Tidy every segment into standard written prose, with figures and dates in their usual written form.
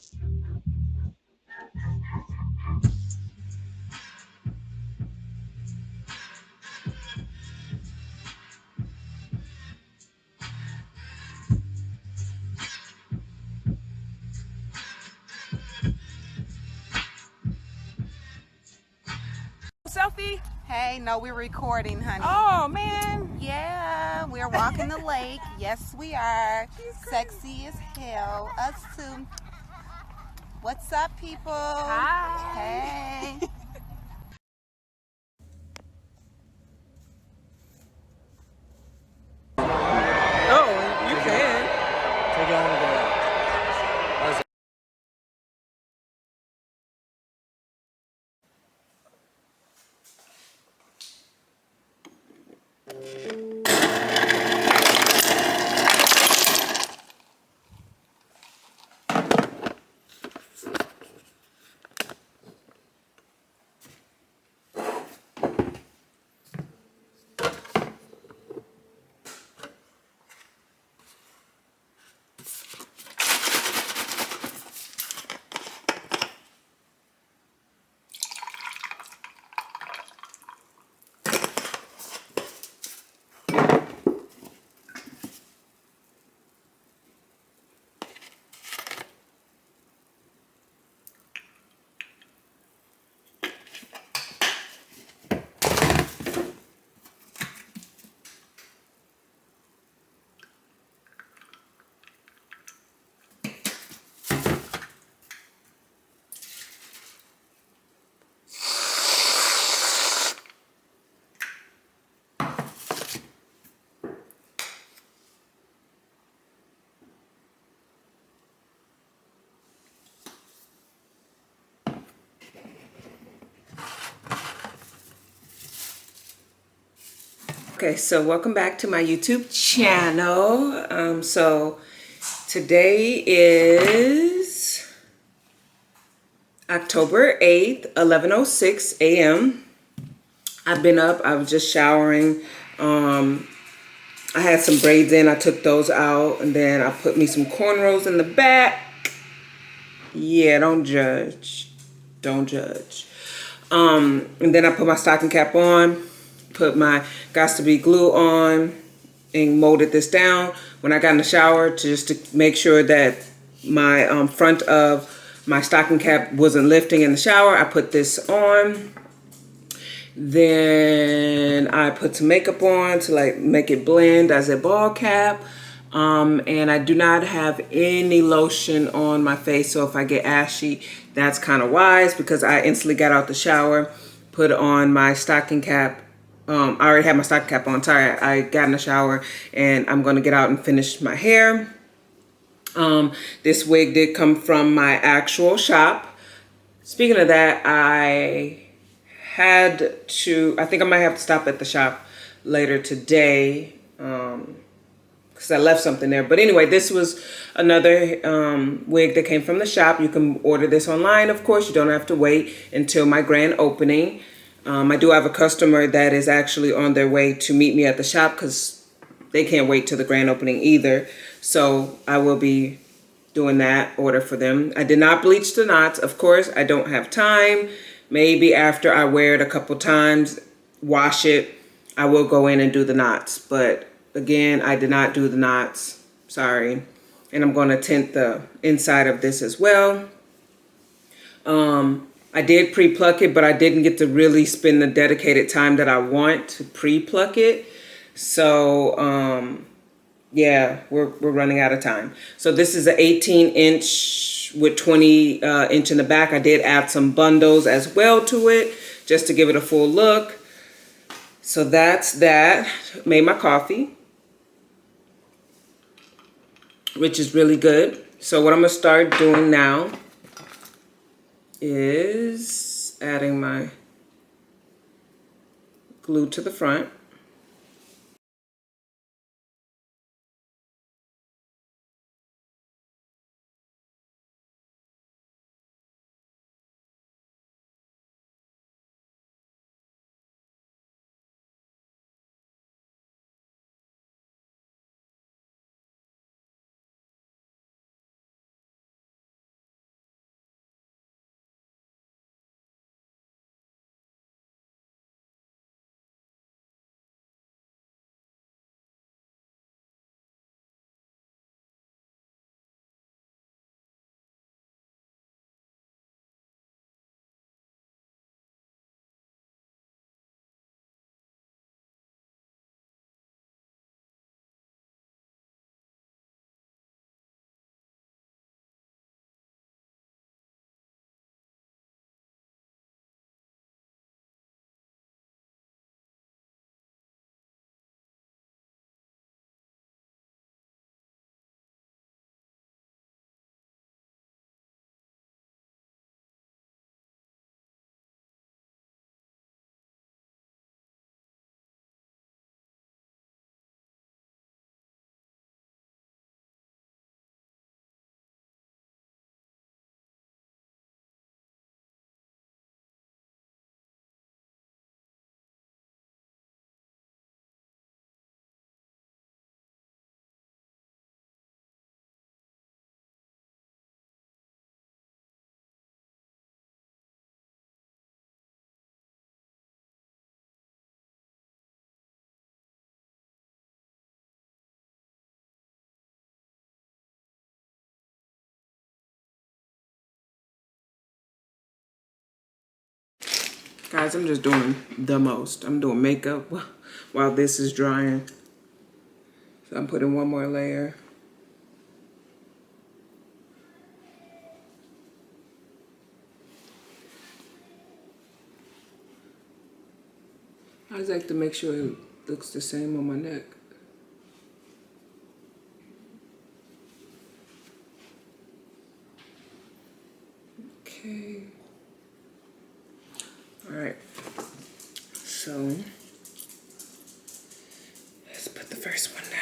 Selfie? Hey, no, we're recording, honey. Oh, man. Yeah, we're walking the lake. Yes, we are. Sexy as hell. Us too. What's up, people? Hi. Hey. Oh, you can. Take it on with the Okay, so welcome back to my YouTube channel. So today is October 8th, 11:06 a.m. I've been up. I was just showering. I had some braids in. I took those out, and then I put me some cornrows in the back. Yeah, don't judge. Don't judge. And then I put my stocking cap on, put my Got to Be glue on, and molded this down. When I got in the shower, just to make sure that my front of my stocking cap wasn't lifting in the shower, I put this on. Then I put some makeup on to like make it blend as a ball cap. And I do not have any lotion on my face, so if I get ashy, that's kind of wise, because I instantly got out the shower, put on my stocking cap. I already had my stocking cap on. Sorry, I got in the shower, and I'm gonna get out and finish my hair. This wig did come from my actual shop. Speaking of that, I think I might have to stop at the shop later today, because I left something there. But anyway, this was another wig that came from the shop. You can order this online, of course. You don't have to wait until my grand opening. I do have a customer that is actually on their way to meet me at the shop, because they can't wait till the grand opening either. So I will be doing that order for them. I did not bleach the knots. Of course, I don't have time. Maybe after I wear it a couple times, wash it, I will go in and do the knots. But again, I did not do the knots. Sorry. And I'm going to tint the inside of this as well. I did pre-pluck it, but I didn't get to really spend the dedicated time that I want to pre-pluck it. So, yeah, we're running out of time. So this is an 18-inch with 20-inch in the back. I did add some bundles as well to it, just to give it a full look. So that's that. Made my coffee, which is really good. So what I'm gonna start doing now is adding my glue to the front. Guys, I'm just doing the most. I'm doing makeup while this is drying. So I'm putting one more layer. I just like to make sure it looks the same on my neck. Okay. All right. So let's put the first one down.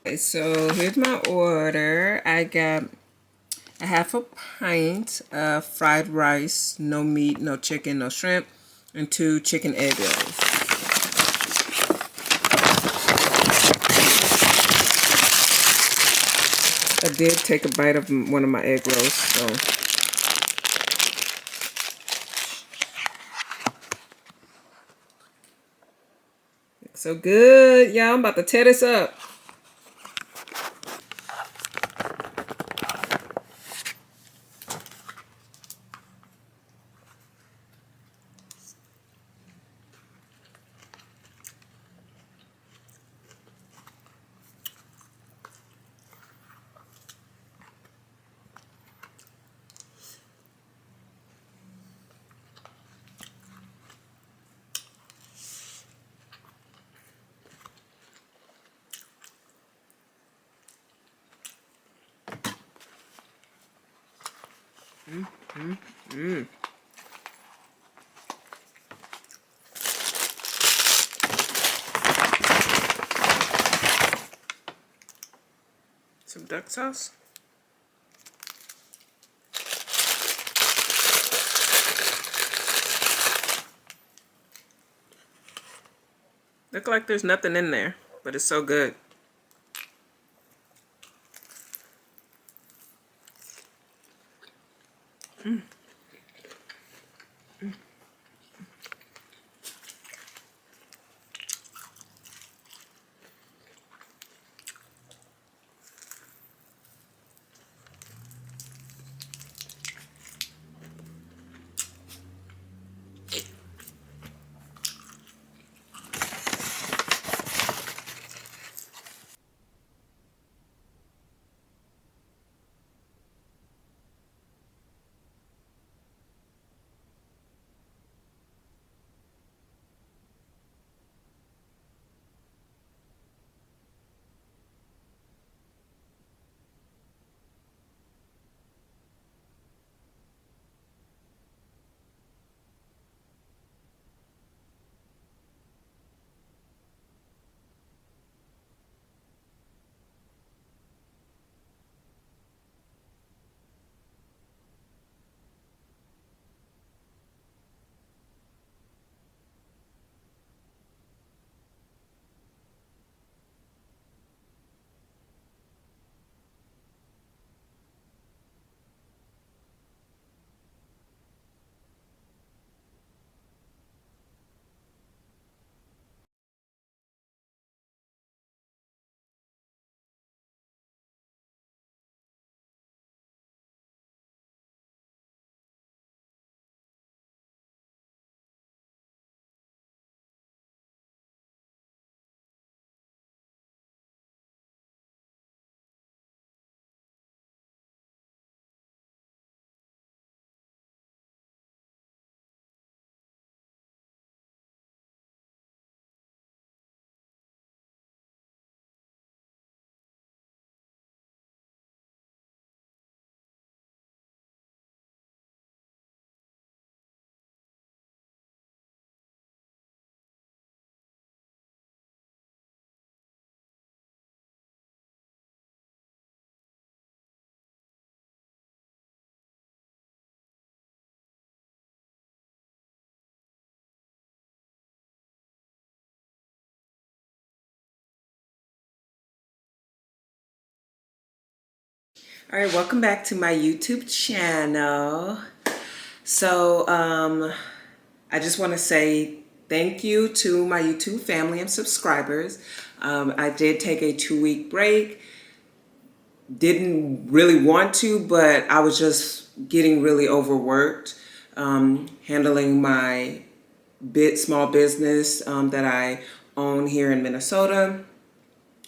Okay, so here's my order. I got a half a pint of fried rice, no meat, no chicken, no shrimp, and 2 chicken egg rolls. I did take a bite of one of my egg rolls, so. Looks so good. Y'all, I'm about to tear this up. Some duck sauce. Look like there's nothing in there, but it's so good. All right, welcome back to my YouTube channel. So, I just want to say thank you to my YouTube family and subscribers. I did take a 2-week break. Didn't really want to, but I was just getting really overworked, handling my small business that I own here in Minnesota,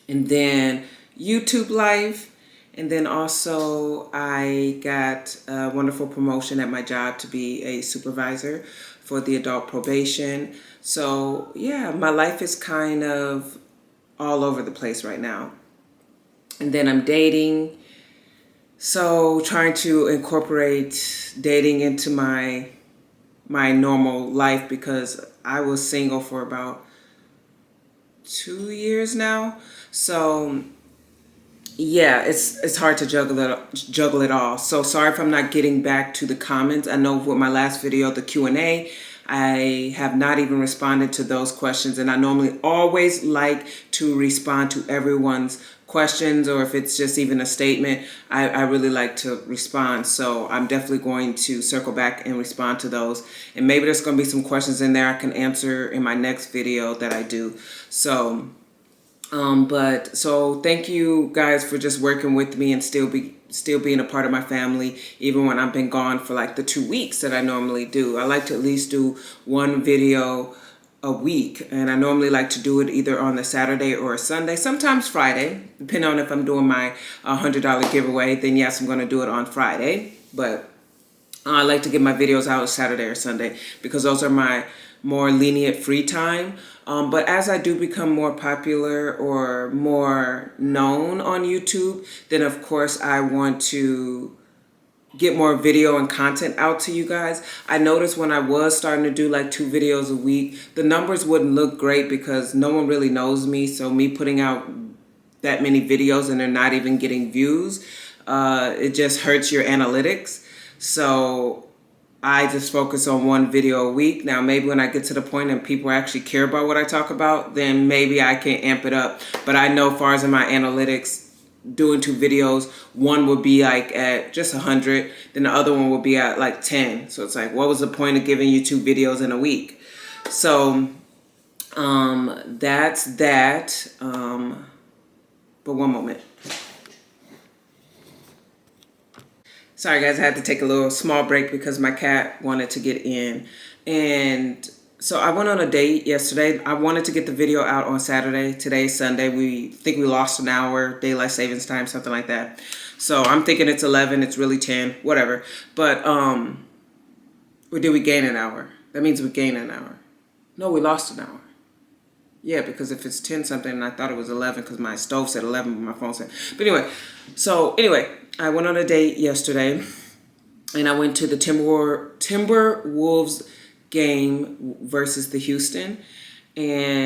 and then YouTube life. And then also I got a wonderful promotion at my job to be a supervisor for the adult probation. So yeah, my life is kind of all over the place right now. And then I'm dating. So trying to incorporate dating into my normal life, because I was single for about 2 years now. So yeah, it's hard to juggle it all. So sorry if I'm not getting back to the comments. I know with my last video, the Q&A, I have not even responded to those questions, and I normally always like to respond to everyone's questions, or if it's just even a statement, I really like to respond. So I'm definitely going to circle back and respond to those, and maybe there's going to be some questions in there I can answer in my next video that I do. So but so thank you guys for just working with me and still being a part of my family, even when I've been gone for like the 2 weeks that I normally do. I like to at least do one video a week, and I normally like to do it either on a Saturday or a Sunday, sometimes Friday, depending on if I'm doing my $100 giveaway. Then yes, I'm going to do it on Friday, but I like to get my videos out Saturday or Sunday because those are my more lenient free time. But as I do become more popular or more known on YouTube, then of course I want to get more video and content out to you guys. I noticed when I was starting to do like 2 videos a week, the numbers wouldn't look great because no one really knows me. So me putting out that many videos and they're not even getting views, it just hurts your analytics. So I just focus on 1 video a week. Now, maybe when I get to the point and people actually care about what I talk about, then maybe I can amp it up. But I know as far as in my analytics, doing 2 videos, one would be like at just 100, then the other one would be at like 10. So it's like, what was the point of giving you 2 videos in a week? So that's that. But one moment. Sorry guys, I had to take a little small break because my cat wanted to get in. And so I went on a date yesterday. I wanted to get the video out on Saturday. Today's Sunday. We think we lost an hour, daylight savings time, something like that. So I'm thinking it's 11, it's really 10, whatever. But or did we gain an hour? That means we gained an hour. No, we lost an hour. Yeah, because if it's 10 something, and I thought it was 11 because my stove said 11, but my phone said. But anyway, I went on a date yesterday, and I went to the Timberwolves game versus the Houston, and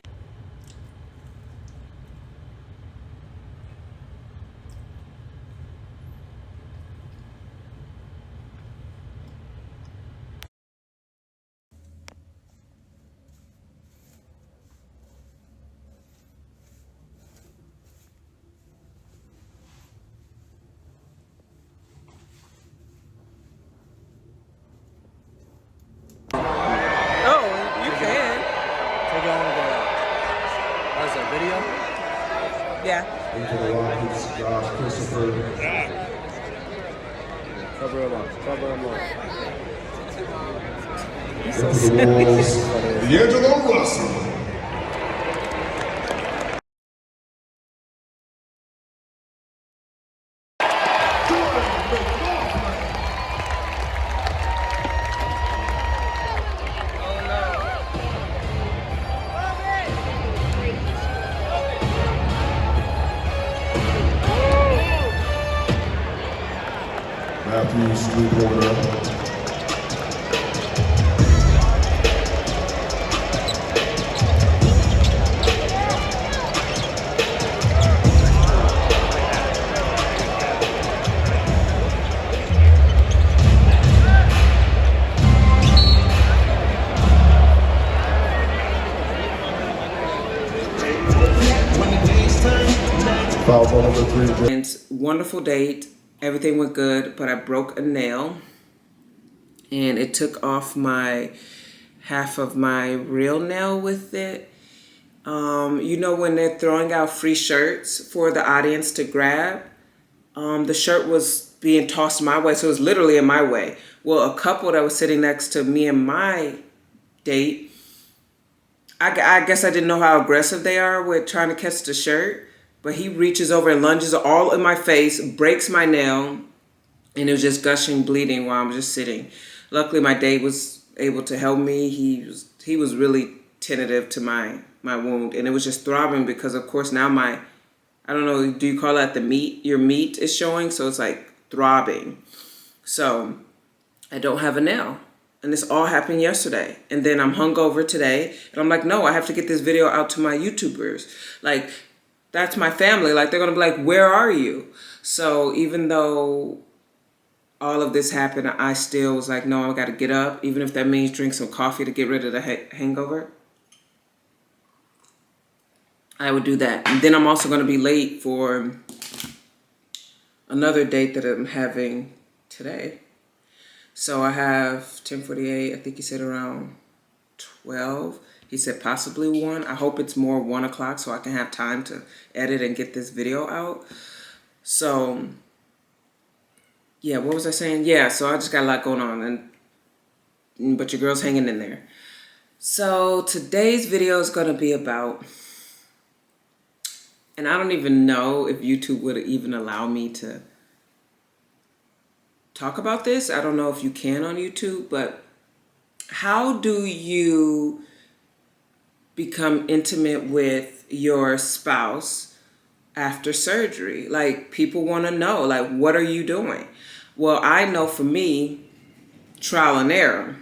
Take it on the ground. That's a video? yeah. Into the Rockets, Josh Christopher. Cover him up. Cover him up. Into the Wolves, D'Angelo Russell. Matthews, 3-pointer. Foul ball number 3. And wonderful date. Everything went good, but I broke a nail, and it took off half of my real nail with it. You know when they're throwing out free shirts for the audience to grab? The shirt was being tossed my way, so it was literally in my way. Well, a couple that was sitting next to me and my date, I guess I didn't know how aggressive they are with trying to catch the shirt, but he reaches over and lunges all in my face, breaks my nail, and it was just gushing, bleeding while I'm just sitting. Luckily, my date was able to help me. He was really tentative to my wound, and it was just throbbing because, of course, now I don't know, do you call that the meat? Your meat is showing, so it's like throbbing. So I don't have a nail. And this all happened yesterday. And then I'm hungover today. And I'm like, no, I have to get this video out to my YouTubers. Like, that's my family. Like, they're going to be like, where are you? So even though all of this happened, I still was like, no, I got to get up, even if that means drink some coffee to get rid of the hangover. I would do that. And then I'm also going to be late for another date that I'm having today. So I have 10:48. I think he said around 12. He said possibly 1. I hope it's more 1 o'clock so I can have time to edit and get this video out. So, yeah, what was I saying? Yeah, so I just got a lot going on, but your girl's hanging in there. So today's video is going to be about, and I don't even know if YouTube would even allow me to talk about this. I don't know if you can on YouTube, but how do you become intimate with your spouse after surgery? Like, people want to know, like, what are you doing? Well, I know for me, trial and error,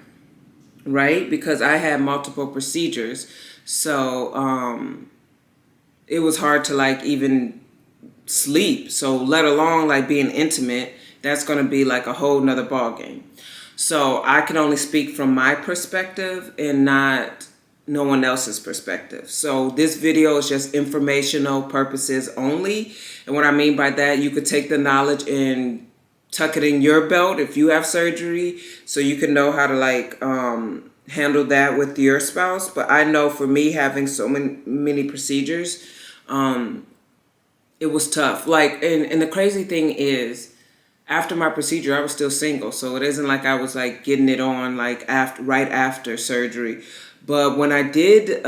right? Because I had multiple procedures. So it was hard to like even sleep. So let alone like being intimate, that's going to be like a whole nother ball game. So I can only speak from my perspective and not no one else's perspective. So this video is just informational purposes only. And what I mean by that, you could take the knowledge and tuck it in your belt if you have surgery, so you can know how to like handle that with your spouse. But I know for me, having so many procedures, it was tough. Like, and the crazy thing is, after my procedure, I was still single. So it isn't like I was like getting it on like right after surgery. But when I did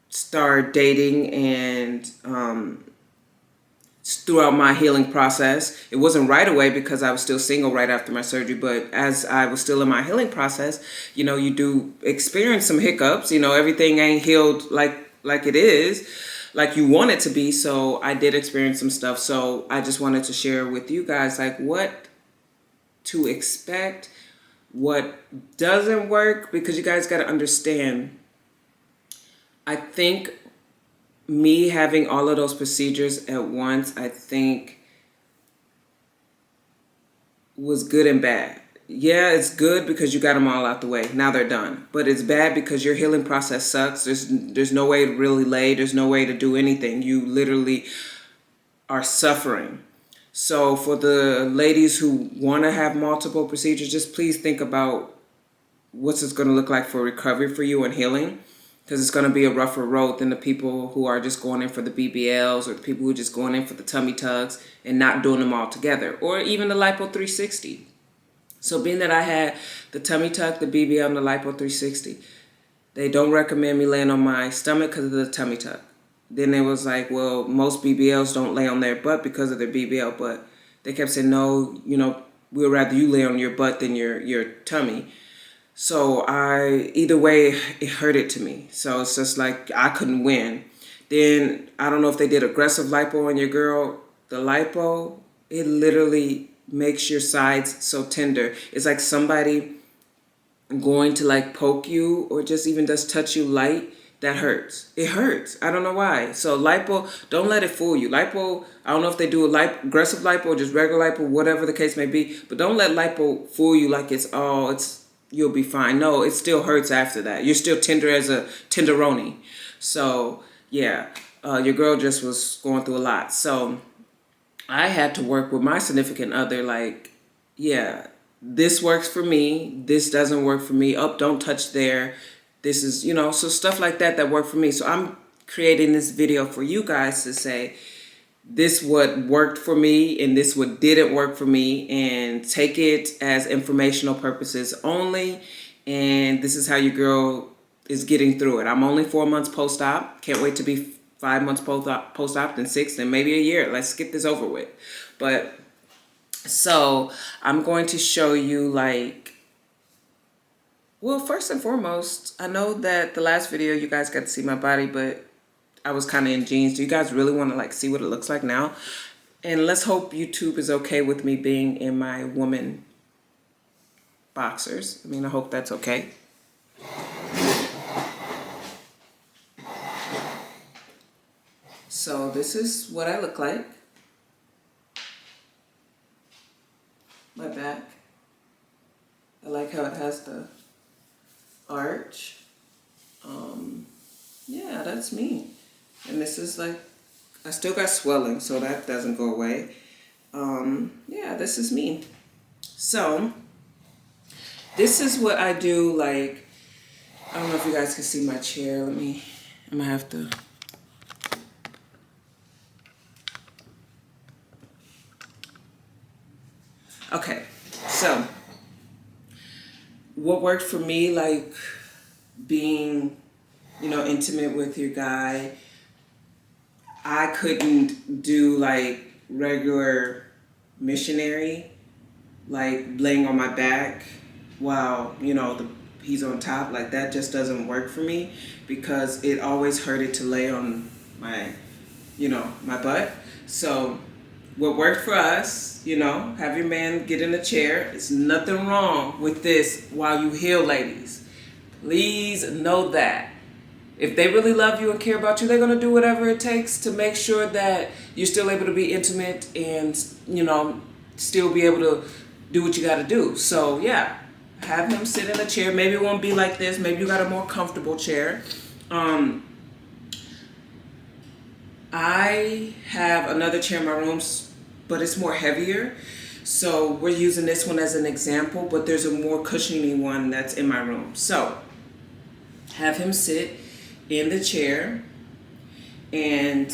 start dating and throughout my healing process, it wasn't right away because I was still single right after my surgery. But as I was still in my healing process, you know, you do experience some hiccups. You know, everything ain't healed like it is, like you want it to be. So I did experience some stuff. So I just wanted to share with you guys like what to expect, what doesn't work, because you guys got to understand, I think me having all of those procedures at once, I think was good and bad. Yeah, it's good because you got them all out the way. Now they're done. But it's bad because your healing process sucks. There's no way to really lay. There's no way to do anything. You literally are suffering. So for the ladies who want to have multiple procedures, just please think about what's it's going to look like for recovery for you and healing. Because it's going to be a rougher road than the people who are just going in for the BBLs, or the people who are just going in for the tummy tucks and not doing them all together, or even the Lipo 360. So being that I had the tummy tuck, the BBL, and the Lipo 360, they don't recommend me laying on my stomach because of the tummy tuck. Then it was like, well, most BBLs don't lay on their butt because of their BBL, but they kept saying, no, you know, we'd rather you lay on your butt than your tummy. So either way, it hurted to me. So it's just like I couldn't win. Then I don't know if they did aggressive lipo on your girl. The lipo, it literally makes your sides so tender. It's like somebody going to like poke you or just even just touch you light. That hurts. It hurts. I don't know why. So lipo, don't let it fool you. Lipo, I don't know if they do aggressive lipo or just regular lipo, whatever the case may be. But don't let lipo fool you like you'll be fine. No, it still hurts after that. You're still tender as a tenderoni. So, yeah, your girl just was going through a lot. So, I had to work with my significant other like, yeah, this works for me. This doesn't work for me. Oh, don't touch there. This is, so stuff like that worked for me. So, I'm creating this video for you guys to say, this what worked for me and this what didn't work for me, and take it as informational purposes only. And this is how your girl is getting through it. I'm only 4 months post-op. Can't wait to be 5 months post-op, then 6, then maybe a year. Let's get this over with. But so I'm going to show you well, first and foremost, I know that the last video you guys got to see my body, but I was kind of in jeans. Do you guys really want to see what it looks like now? And let's hope YouTube is okay with me being in my woman boxers. I mean, I hope that's okay. So this is what I look like. My back. I like how it has the arch. Yeah, that's me. And this is like, I still got swelling, so that doesn't go away. Yeah, this is me. So, this is what I do, like, I don't know if you guys can see my chair. I'm gonna have to. Okay, so, what worked for me, like, being, intimate with your guy, I couldn't do, like, regular missionary, like laying on my back while, he's on top. Like, that just doesn't work for me because it always hurted to lay on my, my butt. So what worked for us, have your man get in a chair. It's nothing wrong with this while you heal, ladies. Please know that. If they really love you and care about you, they're going to do whatever it takes to make sure that you're still able to be intimate and, still be able to do what you got to do. So, yeah, have him sit in a chair. Maybe it won't be like this. Maybe you got a more comfortable chair. I have another chair in my room, but it's more heavier. So we're using this one as an example, but there's a more cushiony one that's in my room. So have him sit in the chair, and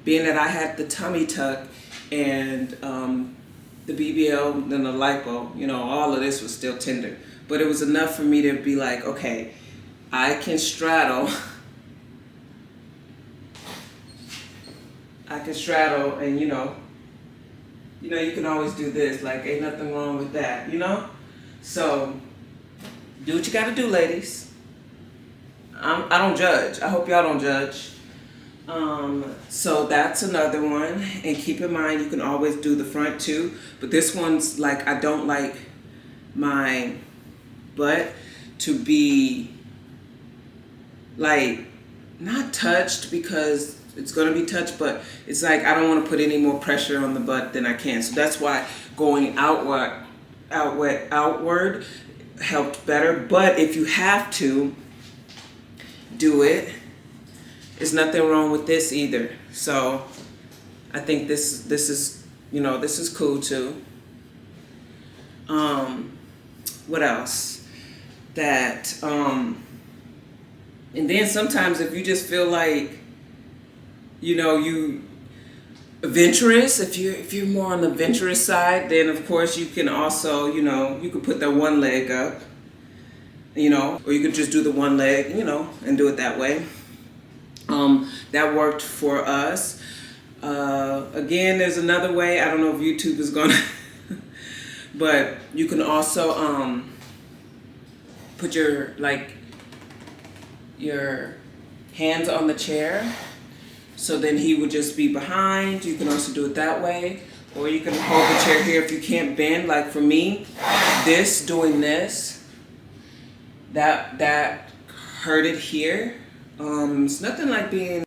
being that I had the tummy tuck and the BBL, then the Lipo, all of this was still tender, but it was enough for me to be like, okay, I can straddle. And you can always do this, like ain't nothing wrong with that, So do what you gotta do, ladies. I don't judge. I hope y'all don't judge. So that's another one. And keep in mind, you can always do the front too. But this one's like, I don't like my butt to be like, not touched because it's going to be touched, but it's like, I don't want to put any more pressure on the butt than I can. So that's why going outward helped better. But if you have to, do it. There's nothing wrong with this either. So I think this is this is cool too. What else? That and then sometimes if you just feel like you adventurous, if you're more on the adventurous side, then of course you can also you could put that one leg up. Or you could just do the one leg, and do it that way. That worked for us. Again, there's another way. I don't know if YouTube is gonna, but you can also put your hands on the chair. So then he would just be behind. You can also do it that way. Or you can hold the chair here if you can't bend. Like for me, doing this, that hurt it here. It's nothing like being